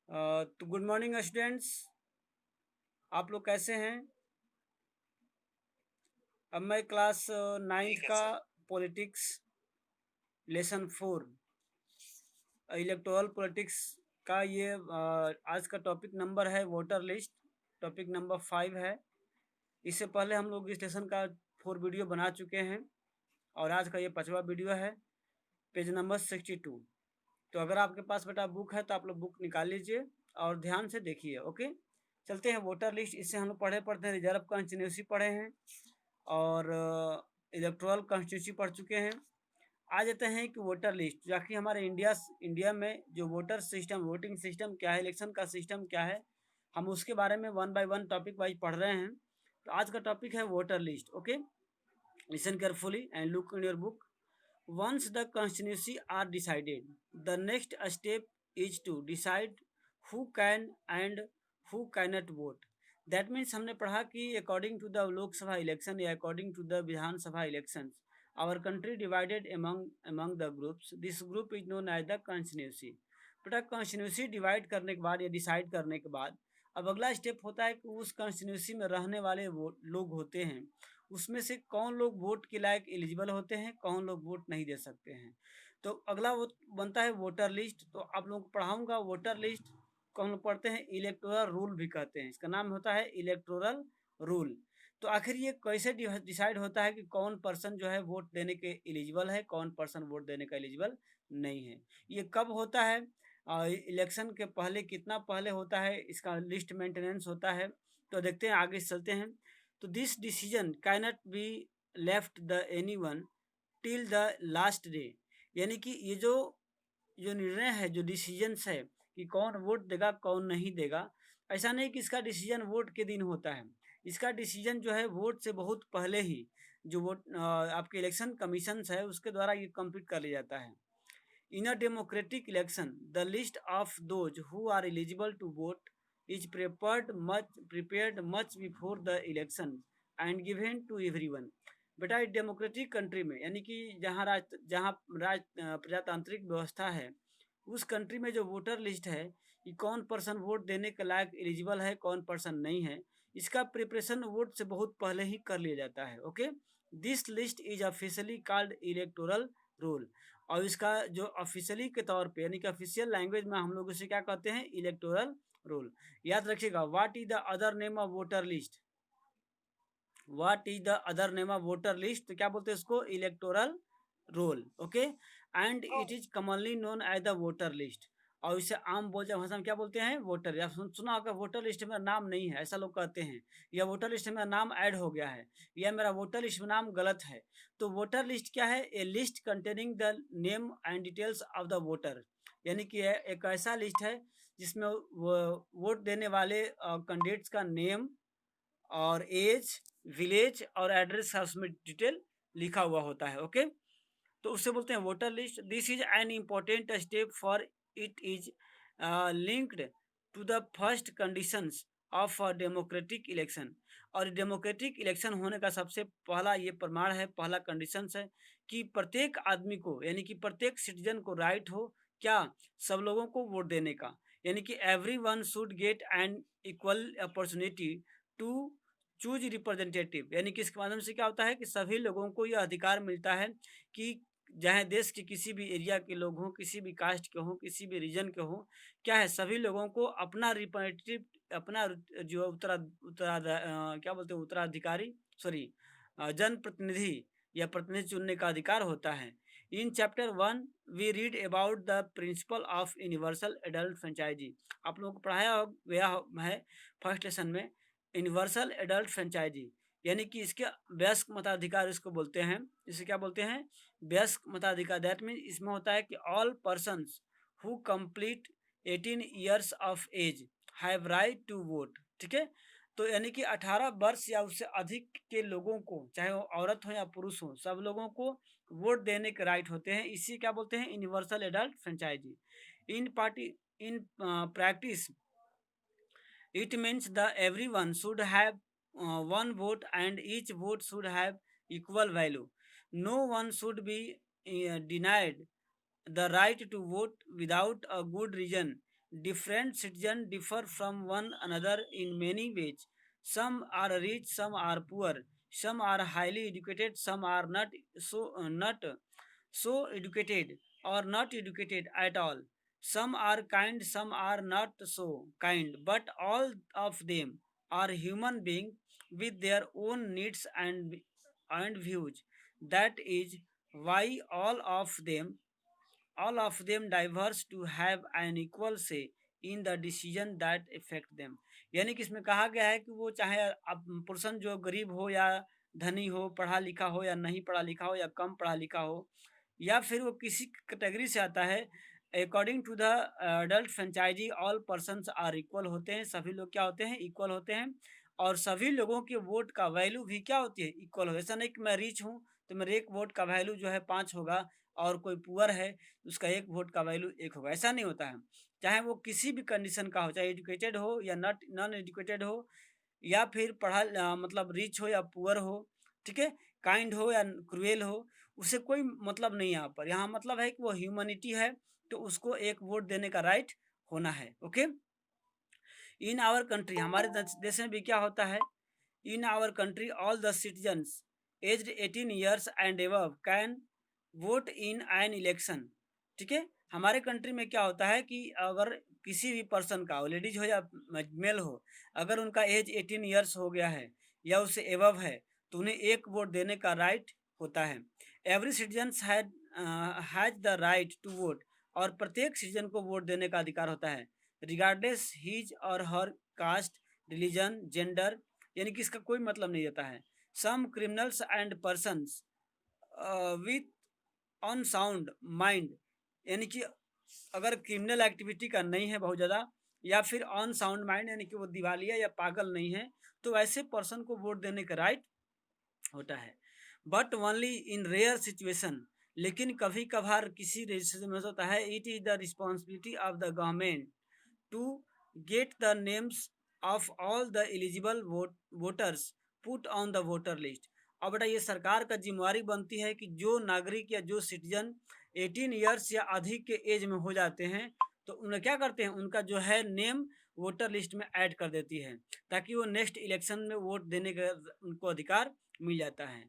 तो good morning students. आप लोग कैसे हैं? अब मैं क्लास नाइन्थ का पॉलिटिक्स लेसन 4 इलेक्टोरल पॉलिटिक्स का ये आज का टॉपिक नंबर है वोटर लिस्ट। टॉपिक नंबर 5 है। इससे पहले हम लोग इस लेसन का 4 वीडियो बना चुके हैं और आज का ये 5वां वीडियो है, पेज नंबर 62। तो अगर आपके पास बेटा बुक है तो आप लोग बुक निकाल लीजिए और ध्यान से देखिए। ओके, चलते हैं वोटर लिस्ट। इससे हम लोग पढ़ते हैं रिजर्व कॉन्स्टिट्यूंसी पढ़े हैं और इलेक्टोरल कॉन्स्टिट्यूंसी पढ़ चुके हैं। आ जाते हैं कि वोटर लिस्ट, जाकि हमारे इंडिया में जो वोटर सिस्टम, वोटिंग सिस्टम क्या है, इलेक्शन का सिस्टम क्या है, हम उसके बारे में one by one topic wise पढ़ रहे हैं। तो आज का टॉपिक है voter list. Okay, listen carefully and look in your book. Once the constituency are decided, the next step is to decide who can and who cannot vote. That means हमने पढ़ा कि according to the लोक सभा election या according to the Vidhan Sabha elections, our country divided among the groups. This group is known as the constituency. बेटा constituency divide करने के बाद या डिसाइड करने के बाद अब अगला स्टेप होता है कि उस कॉन्स्टिट्यूंसी में रहने वाले लोग होते हैं, उसमें से कौन लोग वोट के लायक एलिजिबल होते हैं, कौन लोग वोट नहीं दे सकते हैं। तो अगला वो बनता है वोटर लिस्ट। तो आप लोग को पढ़ाऊंगा वोटर लिस्ट को हम लोग पढ़ते हैं इलेक्टोरल रूल भी कहते हैं, इसका नाम होता है इलेक्टोरल रूल। तो आखिर ये कैसे डिसाइड होता है कि कौन पर्सन जो है वोट देने के एलिजिबल है, कौन पर्सन वोट देने का एलिजिबल नहीं है। ये कब होता है? इलेक्शन के पहले, कितना पहले होता है, इसका लिस्ट मेंटेनेंस होता है। तो देखते हैं, आगे चलते हैं। तो this decision cannot be left the any one till the last day. यानी कि ये जो जो निर्णय है, जो डिसीजंस है कि कौन वोट देगा कौन नहीं देगा, ऐसा नहीं कि इसका डिसीजन वोट के दिन होता है। इसका डिसीजन जो है वोट से बहुत पहले ही जो वोट आपके इलेक्शन कमीशन है उसके द्वारा ये कंप्लीट कर लिया जाता है। In a democratic election, the list of those who are eligible to vote is prepared much before the election and given to everyone. बेटा डेमोक्रेटिक कंट्री में, यानी कि जहाँ प्रजातांत्रिक व्यवस्था है, उस कंट्री में जो वोटर लिस्ट है कि कौन पर्सन वोट देने के लायक एलिजिबल है, कौन पर्सन नहीं है, इसका प्रिपरेशन वोट से बहुत पहले ही कर लिया जाता है। Okay, this list is officially called electoral roll. और इसका जो ऑफिशियली के तौर पे, यानी कि ऑफिशियल लैंग्वेज में हम लोग इसे क्या कहते हैं? Electoral roll. याद रखिएगा, what is the other name of voter list? What is the other name of voter list? तो क्या बोलते हैं इसको? Electoral roll. Okay, and it is commonly known as the voter list. और इसे आम बोलचाल भाषा में क्या बोलते हैं? वोटर। या सुना होगा वोटर लिस्ट में नाम नहीं है, ऐसा लोग कहते हैं, या वोटर लिस्ट में नाम ऐड हो गया है, या मेरा वोटर लिस्ट में नाम गलत है। तो वोटर लिस्ट क्या है? A list containing the name and details of the voter. यानी कि एक ऐसा लिस्ट है जिसमें वोट देने वाले कैंडिडेट्स का नेम और एज, विलेज और एड्रेस का उसमें डिटेल लिखा हुआ होता है। ओके, तो उससे बोलते हैं voter list. This is an important step for it is linked to the first conditions of a democratic election. और डेमोक्रेटिक इलेक्शन होने का सबसे पहला ये प्रमाण है, पहला कंडीशंस है कि प्रत्येक आदमी को, यानी कि प्रत्येक सिटीजन को राइट हो क्या? सब लोगों को वोट देने का। यानी कि every one should get an equal opportunity to choose representative. यानी कि इसके माध्यम से क्या होता है कि सभी लोगों को यह अधिकार मिलता है कि चाहे देश के किसी भी एरिया के लोग हों, किसी भी कास्ट के हों, किसी भी रीजन के हों, क्या है, सभी लोगों को अपना रिप्रेजेंटेटिव, अपना जो क्या बोलते हैं, उत्तराधिकारी, सॉरी, जन प्रतिनिधि या प्रतिनिधि चुनने का अधिकार होता है। In chapter 1 we read about the principle of universal adult franchise. आप लोगों को पढ़ाया गया है फर्स्ट लेसन में यूनिवर्सल एडल्ट फ्रेंचाइजी, यानी कि इसके वयस्क मताधिकार इसको बोलते हैं। इसे क्या बोलते हैं? वयस्क मताधिकार। दैट मीन इसमें होता है कि all persons who complete 18 years of age have right to vote. ठीक है, तो यानी कि 18 वर्ष या उससे अधिक के लोगों को, चाहे वो औरत हो या पुरुष हो, सब लोगों को वोट देने के राइट होते हैं। इसी क्या बोलते हैं? Universal adult franchise. In practice it means that everyone should have one vote and each vote should have equal value. No one should be denied the right to vote without a good reason different citizens differ from one another in many ways. Some are rich, some are poor, some are highly educated, some are not so educated or not educated at all. Some are kind, some are not so kind, but all of them are human beings with their own needs and views. That is why all of them diverse to have an equal say in the decision that affect them। यानी कि इसमें कहा गया है कि वो चाहे अब पर्सन जो गरीब हो या धनी हो, पढ़ा लिखा हो या नहीं पढ़ा लिखा हो, या कम पढ़ा लिखा हो, या फिर वो किसी कैटेगरी से आता है, according to the adult franchise all persons are equal होते हैं। सभी लोग क्या होते हैं? इक्वल होते हैं। और सभी लोगों के वोट का वैल्यू भी क्या होती है? इक्वल हो। ऐसा नहीं कि मैं रिच हूँ तो मेरे एक वोट का वैल्यू जो है 5 होगा, और कोई पुअर है उसका एक वोट का वैल्यू 1 होगा। ऐसा नहीं होता है। चाहे वो किसी भी कंडीशन का हो, चाहे एजुकेटेड हो या नॉन एजुकेटेड हो, या फिर मतलब रिच हो या पुअर हो, ठीक है, काइंड हो या क्रूएल हो, उसे कोई मतलब नहीं है यहाँ पर। यहाँ मतलब है कि वो ह्यूमैनिटी है, तो उसको एक वोट देने का राइट होना है। ओके, इन आवर कंट्री, हमारे देश में भी क्या होता है? In our country all the citizens aged 18 years and above can vote in an election. ठीक है, हमारे कंट्री में क्या होता है कि अगर किसी भी पर्सन का, लेडीज हो या मेल हो, अगर उनका एज 18 ईयर्स हो गया है या उससे एबव है, तो उन्हें एक वोट देने का राइट होता है। Every citizen has the right to vote, और प्रत्येक सिटीजन को वोट देने का अधिकार होता है, रिगार्डलेस हिज और हर कास्ट, रिलीजन, जेंडर, यानी कि इसका कोई मतलब नहीं रहता है। Some criminals and persons with unsound mind, यानी कि अगर क्रिमिनल एक्टिविटी का नहीं है बहुत ज़्यादा, या फिर अनसाउंड माइंड यानी कि वो दिवालिया या पागल नहीं है, तो ऐसे पर्सन को वोट देने का राइट होता है। But only in rare situation, लेकिन कभी कभार किसी सिचुएशन में होता है। It is the responsibility of the government to get the names of all the eligible voters put on the voter list. अब बेटा ये सरकार का जिम्मेवारी बनती है कि जो नागरिक या जो सिटीजन 18 ईयर्स या अधिक के एज में हो जाते हैं, तो उन्हें क्या करते हैं? उनका जो है नेम वोटर लिस्ट में ऐड कर देती है, ताकि वो नेक्स्ट इलेक्शन में वोट देने का उनको अधिकार मिल जाता है।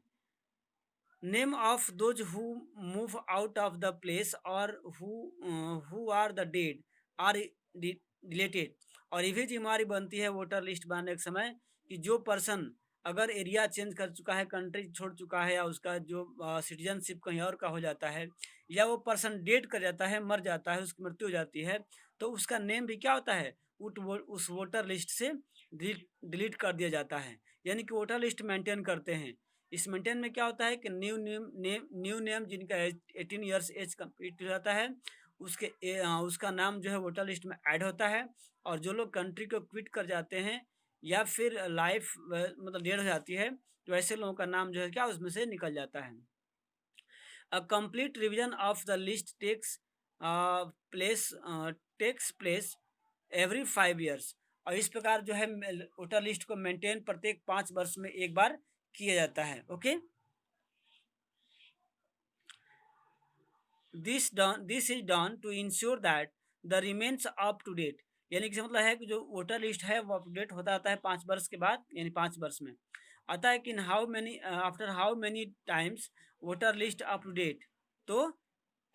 Name of those who move out of the place और who are the dead or related. और ये भी जिम्मेवारी बनती है वोटर लिस्ट बनाने के समय कि जो पर्सन अगर एरिया चेंज कर चुका है, कंट्री छोड़ चुका है, या उसका जो सिटीजनशिप कहीं और का हो जाता है, या वो पर्सन डेड कर जाता है, मर जाता है, उसकी मृत्यु हो जाती है, तो उसका नेम भी क्या होता है? उस वोटर लिस्ट से डिलीट कर दिया जाता है। यानी कि वोटर लिस्ट मेंटेन करते हैं। इस मेंटेन में क्या होता है कि न्यू नेम जिनका 18 ईयर्स एज कंप्लीट हो जाता है, उसका नाम जो है वोटर लिस्ट में ऐड होता है। और जो लोग कंट्री को क्विट कर जाते हैं या फिर लाइफ मतलब डेड हो जाती है, तो ऐसे लोगों का नाम जो है क्या उसमें से निकल जाता है। A complete revision of the list takes place every 5 years. और इस प्रकार जो है वोटर लिस्ट को मेंटेन प्रत्येक 5 वर्ष में एक बार किया जाता है। Okay, this is done to ensure that the remains up to date. यानी कि मतलब है कि जो वोटर लिस्ट है वो अप टू डेट होता आता है 5 वर्ष के बाद, यानी 5 वर्ष में आता है कि after how many times voter list up to date, तो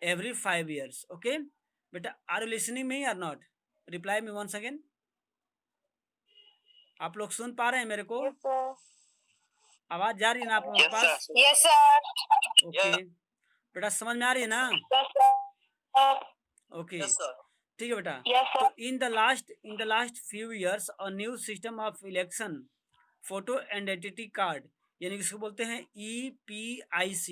एवरी 5 ईयर्स। ओके बेटा, are you listening me or not? Reply me once again. आप लोग सुन पा रहे हैं मेरे को? आवाज जा रही है ना आप लोगों के पास? Yes sir. ओके बेटा, समझ में आ रही है ना? ओके ठीक है बेटा। तो in the last few years a new system of election photo and identity card, यानी किसको बोलते हैं? EPIC।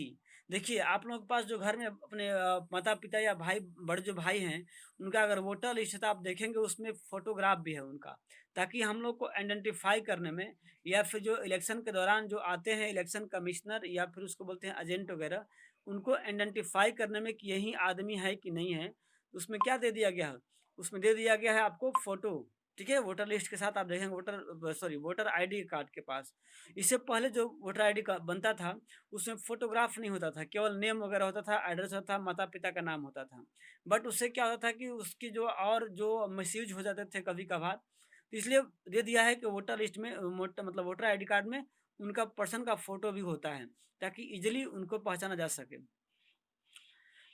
देखिए आप लोगों के पास जो घर में अपने माता पिता या भाई, बड़े जो भाई हैं, उनका अगर वोटर लिस्ट है तो आप देखेंगे उसमें फोटोग्राफ भी है उनका, ताकि हम लोग को आइडेंटिफाई करने में, या फिर जो इलेक्शन के दौरान जो आते हैं इलेक्शन कमिश्नर या फिर उसको बोलते हैं एजेंट वगैरह, उनको आइडेंटिफाई करने में कि यही आदमी है कि नहीं है, उसमें क्या दे दिया गया है? उसमें दे दिया गया है आपको फोटो। ठीक है, वोटर लिस्ट के साथ आप देखेंगे वोटर आईडी कार्ड के पास। इससे पहले जो वोटर आईडी का बनता था उसमें फोटोग्राफ नहीं होता था, केवल नेम वगैरह होता था, एड्रेस होता था, माता पिता का नाम होता था। बट उससे क्या होता था कि उसकी जो मिसयूज हो जाते थे कभी कभार, तो इसलिए दे दिया है कि वोटर लिस्ट में मतलब वोटर आईडी कार्ड में उनका पर्सन का फोटो भी होता है, ताकि इजिली उनको पहचाना जा सके।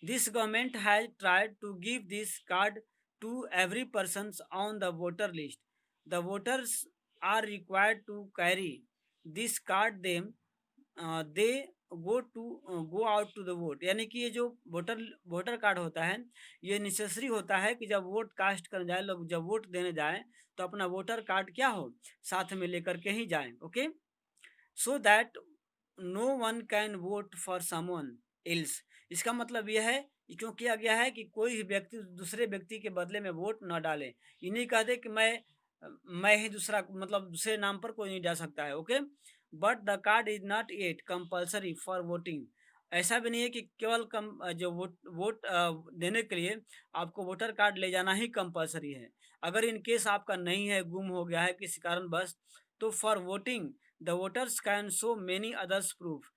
This government has tried to give this card to every persons on the voter list. The voters are required to carry this card them they go out to the vote। यानी कि ये जो voter card होता है ये necessary होता है कि जब वोट कास्ट करने जाए, लोग जब वोट देने जाए तो अपना वोटर कार्ड क्या हो, साथ में लेकर के ही जाएं। Okay, so that no one can vote for someone else. इसका मतलब यह है कि क्यों किया गया है कि कोई भी व्यक्ति दूसरे व्यक्ति के बदले में वोट न डाले। ये नहीं कहते कि मैं ही दूसरा मतलब दूसरे नाम पर कोई नहीं डाल सकता है। Okay, but the card is not yet compulsory for voting. ऐसा भी नहीं है कि केवल जो वोट देने के लिए आपको वोटर कार्ड ले जाना ही कंपल्सरी है। अगर इन केस आपका नहीं है, गुम हो गया है किसी कारण बस, तो for voting the voters can show many others proof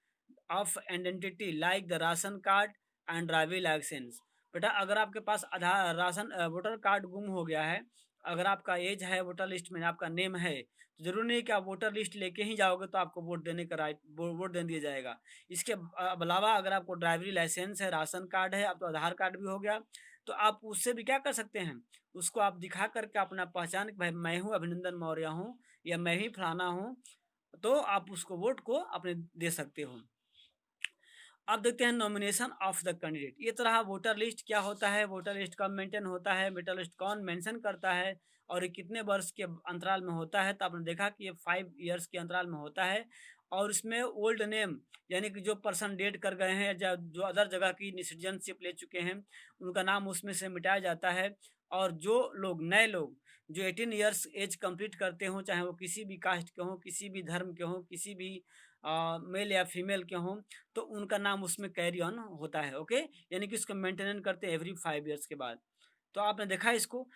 of identity like the ration card and driving licence. बेटा अगर आपके पास आधार राशन वोटर कार्ड गुम हो गया है, अगर आपका एज है वोटर लिस्ट में, आपका नेम है, तो जरूरी नहीं कि आप वोटर लिस्ट लेके ही जाओगे तो आपको वोट देने का वोट दे दिया जाएगा। इसके अलावा अगर आपको ड्राइविंग लाइसेंस है, राशन कार्ड है, आपको आधार कार्ड भी हो गया, तो आप उससे भी क्या कर सकते हैं, उसको आप दिखा करके अपना पहचान कि भाई मैं हूँ अभिनंदन मौर्य हूँ या मैं ही फलाना हूँ, तो आप उसको वोट को अपने दे सकते हो। अब देखते हैं नॉमिनेशन ऑफ द कैंडिडेट। ये तरह वोटर लिस्ट क्या होता है, वोटर लिस्ट कब मेंटेन होता है, वोटर लिस्ट कौन मेंशन करता है और ये कितने वर्ष के अंतराल में होता है। तो आपने देखा कि ये 5 इयर्स के अंतराल में होता है। और इसमें ओल्ड नेम यानी कि जो पर्सन डेड कर गए हैं या जो अदर जगह की सिटीजनशिप ले चुके हैं उनका नाम उसमें से मिटाया जाता है। और जो लोग नए लोग जो 18 इयर्स एज कंप्लीट करते हों, चाहे वो किसी भी कास्ट के हों, किसी भी धर्म के हों, किसी भी मेल या फीमेल के हों, तो उनका नाम उसमें कैरी ऑन होता है। ओके, यानी कि इसको मेंटेन करते हैं एवरी 5 इयर्स के बाद। तो आपने देखा इसको।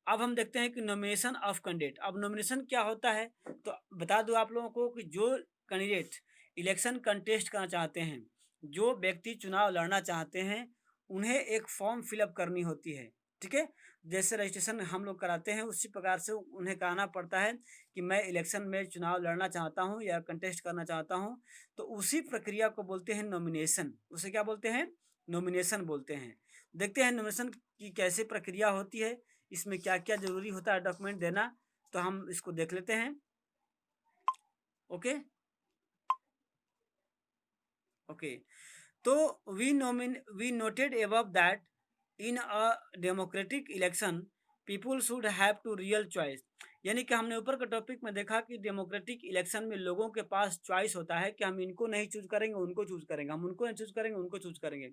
अब हम देखते हैं कि नॉमिनेशन ऑफ कैंडिडेट। अब नॉमिनेशन क्या होता है, तो बता दूं आप लोगों को कि जो कैंडिडेट इलेक्शन कंटेस्ट करना चाहते हैं, जो व्यक्ति चुनाव लड़ना चाहते हैं, उन्हें एक फॉर्म फिलअप करनी होती है। ठीक है, जैसे रजिस्ट्रेशन हम लोग कराते हैं उसी प्रकार से उन्हें कहना पड़ता है कि मैं इलेक्शन में चुनाव लड़ना चाहता हूं या कंटेस्ट करना चाहता हूं। तो उसी प्रक्रिया को बोलते हैं नॉमिनेशन। उसे क्या बोलते हैं, नॉमिनेशन बोलते हैं। देखते हैं नॉमिनेशन की कैसे प्रक्रिया होती है, इसमें क्या क्या जरूरी होता है डॉक्यूमेंट देना, तो हम इसको देख लेते हैं। ओके ओके, तो we noted above that in a democratic election people should have to real choice। यानी कि हमने ऊपर के टॉपिक में देखा कि डेमोक्रेटिक इलेक्शन में लोगों के पास चॉइस होता है कि हम इनको नहीं चूज करेंगे उनको चूज करेंगे, हम उनको नहीं चूज करेंगे उनको चूज करेंगे।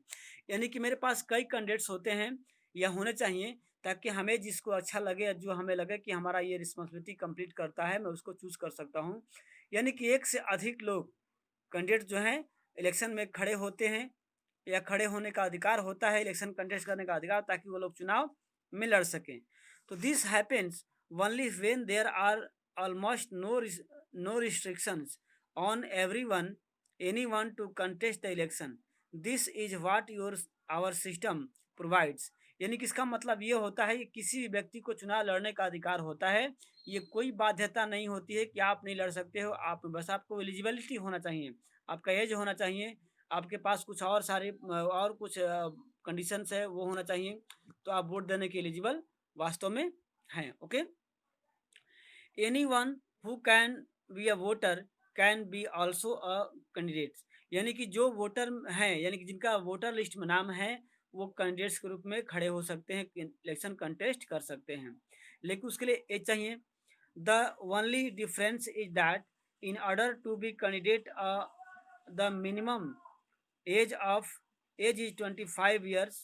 यानी कि मेरे पास कई कैंडिडेट्स होते हैं या होने चाहिए, ताकि हमें जिसको अच्छा लगे, जो हमें लगे कि हमारा ये रिस्पॉन्सिबिलिटी कंप्लीट करता है, मैं उसको चूज कर सकता हूँ। यानी कि एक से अधिक लोग कैंडिडेट जो हैं इलेक्शन में खड़े होते हैं या खड़े होने का अधिकार होता है, इलेक्शन कंटेस्ट करने का अधिकार, ताकि वो लोग चुनाव में लड़ सकें। तो this happens only when there are almost no restrictions on anyone to contest the election. This is what our system provides. यानी कि इसका मतलब ये होता है कि किसी भी व्यक्ति को चुनाव लड़ने का अधिकार होता है। ये कोई बाध्यता नहीं होती है कि आप नहीं लड़ सकते हो, आप बस आपको एलिजिबिलिटी होना चाहिए, आपका एज होना चाहिए, आपके पास कुछ और सारे और कुछ कंडीशंस है वो होना चाहिए, तो आप वोट देने के एलिजिबल वास्तव में हैं। Okay, anyone who can be a voter can be also a candidate. यानी कि जो वोटर हैं, यानी कि जिनका वोटर लिस्ट में नाम है, वो कैंडिडेट्स के रूप में खड़े हो सकते हैं, इलेक्शन कंटेस्ट कर सकते हैं, लेकिन उसके लिए एज चाहिए। The only difference is that in order to be candidate the minimum age is 25 years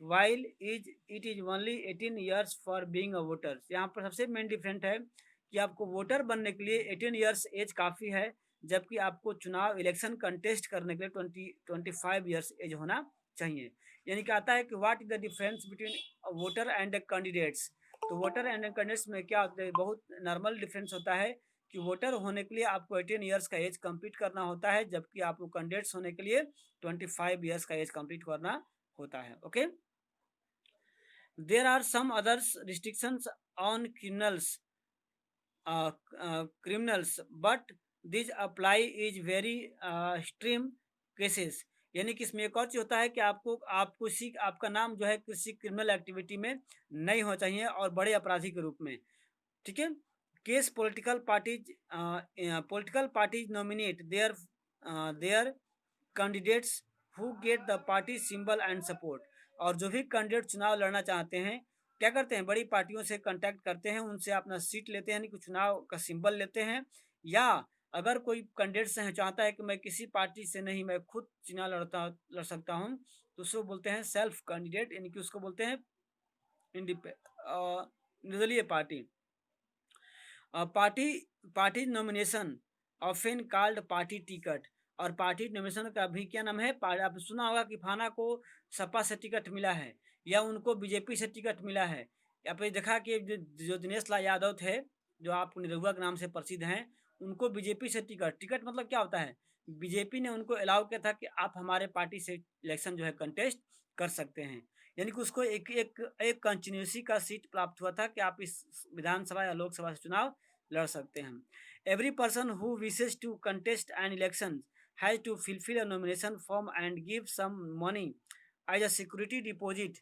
while it is only 18 years for being a voter। यहाँ पर सबसे मेन डिफरेंट है कि आपको वोटर बनने के लिए 18 इयर्स एज काफ़ी है, जबकि आपको चुनाव इलेक्शन कंटेस्ट करने के लिए 25 इयर्स एज होना चाहिए। यानी कि आता है कि what is the difference between voter and candidates. तो वोटर एंड कैंडिडेट्स में क्या होता है, बहुत नॉर्मल डिफरेंस होता है कि वोटर होने के लिए आपको 18 ईयर्स का एज कंप्लीट करना होता है, जबकि आपको कैंडिडेट्स होने के लिए 25 ईयर्स का एज कंप्लीट करना होता है। Okay, there are some others restrictions on criminals, but these apply is very extreme cases। यानी कि इसमें एक और चीज होता है कि आपका नाम जो है किसी क्रिमिनल एक्टिविटी में नहीं होना चाहिए और बड़े अपराधी के रूप में, ठीक है। Case political parties nominate their candidates who get the party symbol and support. और जो भी कैंडिडेट चुनाव लड़ना चाहते हैं क्या करते हैं, बड़ी पार्टियों से कांटेक्ट करते हैं, उनसे अपना सीट लेते हैं, यानी कि चुनाव का सिंबल लेते हैं। या अगर कोई कैंडिडेट से चाहता है कि मैं किसी पार्टी से नहीं, मैं खुद चुनाव लड़ सकता हूँ, तो उसको बोलते हैं सेल्फ कैंडिडेट, यानी कि उसको बोलते हैं निर्दलीय party. Party nomination often called party ticket. और पार्टी नॉमिनेशन का भी क्या नाम है, आपने सुना होगा कि फाना को सपा से टिकट मिला है या उनको बीजेपी से टिकट मिला है। या फिर देखा कि जो दिनेश लाल यादव थे, जो आप निरहुआ के नाम से प्रसिद्ध हैं, उनको बीजेपी से टिकट मतलब क्या होता है, बीजेपी ने उनको अलाउ किया था कि आप हमारे पार्टी से इलेक्शन जो है कंटेस्ट कर सकते हैं। यानी कि उसको एक कंटिन्यूसी का सीट प्राप्त हुआ था कि आप इस विधानसभा या लोकसभा से चुनाव लड़ सकते हैं। Every person who wishes to contest an election has to fulfil a nomination form and give some money as a security deposit.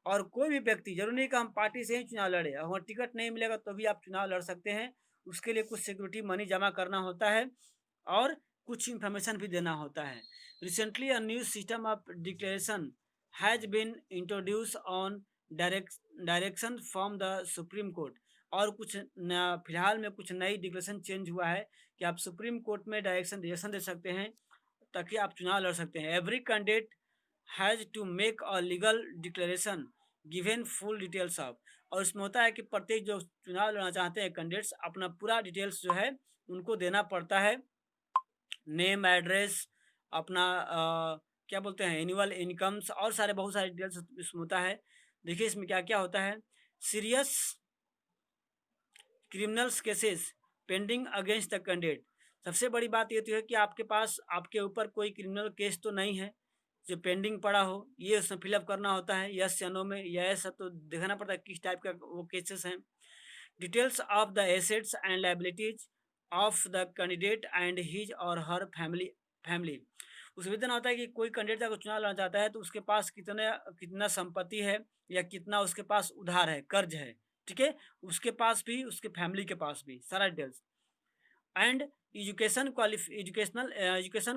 और कोई भी व्यक्ति, जरूरी नहीं कि हम पार्टी से ही चुनाव लड़े, अगर टिकट नहीं मिलेगा तो भी आप चुनाव लड़ सकते हैं। उसके लिए कुछ सिक्योरिटी मनी जमा करना होता है और कुछ इंफॉर्मेशन भी देना होता है। Recently a new system of declaration has been introduce on direction from the Supreme Court. और कुछ फिलहाल में कुछ नई डिक्लेरेशन चेंज हुआ है कि आप सुप्रीम कोर्ट में डायरेक्शन दे सकते हैं ताकि आप चुनाव लड़ सकते हैं। Every candidate has to make a legal declaration given full details of. और इसमें होता है कि प्रत्येक जो चुनाव लड़ना चाहते हैं कैंडिडेट्स, अपना पूरा डिटेल्स जो है उनको देना पड़ता है, नेम, एड्रेस, अपना क्या बोलते हैं एनुअल इनकम्स और बहुत सारे डिटेल्स इसमें होता है। देखिए इसमें क्या क्या होता है, serious criminals cases pending against the candidate. सबसे बड़ी बात ये तो है कि आपके ऊपर कोई क्रिमिनल केस तो नहीं है जो पेंडिंग पड़ा हो, ये उसमें फिलअप करना होता है यस या नो में। यस तो देखना पड़ता है किस टाइप का वो केसेस हैं। Details of the assets and liabilities of the candidate and his और हर फैमिली। उसमें देना होता है कि कोई कैंडिडेट अगर चुनाव लड़ना चाहता है तो उसके पास कितना संपत्ति है या कितना उसके पास उधार है, कर्ज है, ठीक है, उसके पास भी, उसके फैमिली के पास भी, सारा details. And education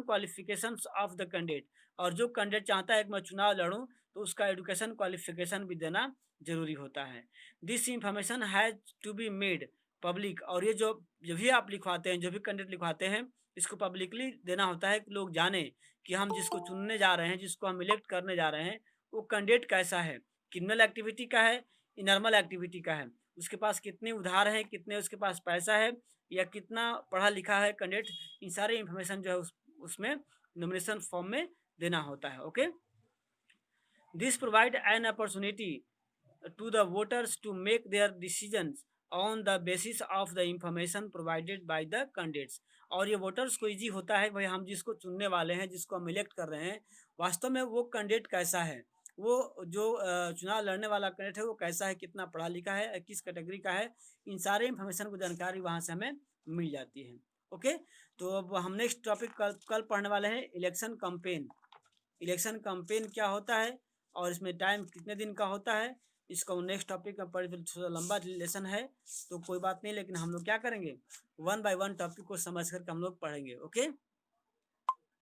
qualifications of the candidate. और जो कैंडिडेट चाहता है कि मैं चुनाव लड़ूं तो उसका एजुकेशन क्वालिफिकेशन भी देना जरूरी होता है। This information has to be made public. और ये जो भी आप लिखवाते हैं, जो भी कैंडिडेट लिखवाते हैं, इसको पब्लिकली देना होता है कि लोग जाने कि हम जिसको चुनने जा रहे हैं, जिसको हम इलेक्ट करने जा रहे हैं, वो कैंडिडेट कैसा है, क्रिमिनल एक्टिविटी का है, नॉर्मल एक्टिविटी का है, उसके पास कितने उधार हैं, कितने उसके पास पैसा है, या कितना पढ़ा लिखा है कैंडिडेट। इन सारे इंफॉर्मेशन जो है उसमें नॉमिनेशन फॉर्म में देना होता है। Okay, this provide an opportunity to the voters to make their decisions on the basis of the information provided by the candidates. और ये वोटर्स को इजी होता है भाई हम जिसको चुनने वाले हैं, जिसको हम इलेक्ट कर रहे हैं, वास्तव में वो कैंडिडेट कैसा है, वो जो चुनाव लड़ने वाला कैंडिडेट है वो कैसा है, कितना पढ़ा लिखा है, किस कैटेगरी का है, इन सारे इंफॉर्मेशन को जानकारी वहाँ से हमें मिल जाती है। ओके, तो अब हम नेक्स्ट टॉपिक कल पढ़ने वाले हैं इलेक्शन कैंपेन। इलेक्शन कैंपेन क्या होता है और इसमें टाइम कितने दिन का होता है, इसका नेक्स्ट टॉपिक में पढ़, थोड़ा लंबा लेसन है तो कोई बात नहीं, लेकिन हम लोग क्या करेंगे, 1 बाय 1 टॉपिक को समझ करके हम लोग पढ़ेंगे। ओके।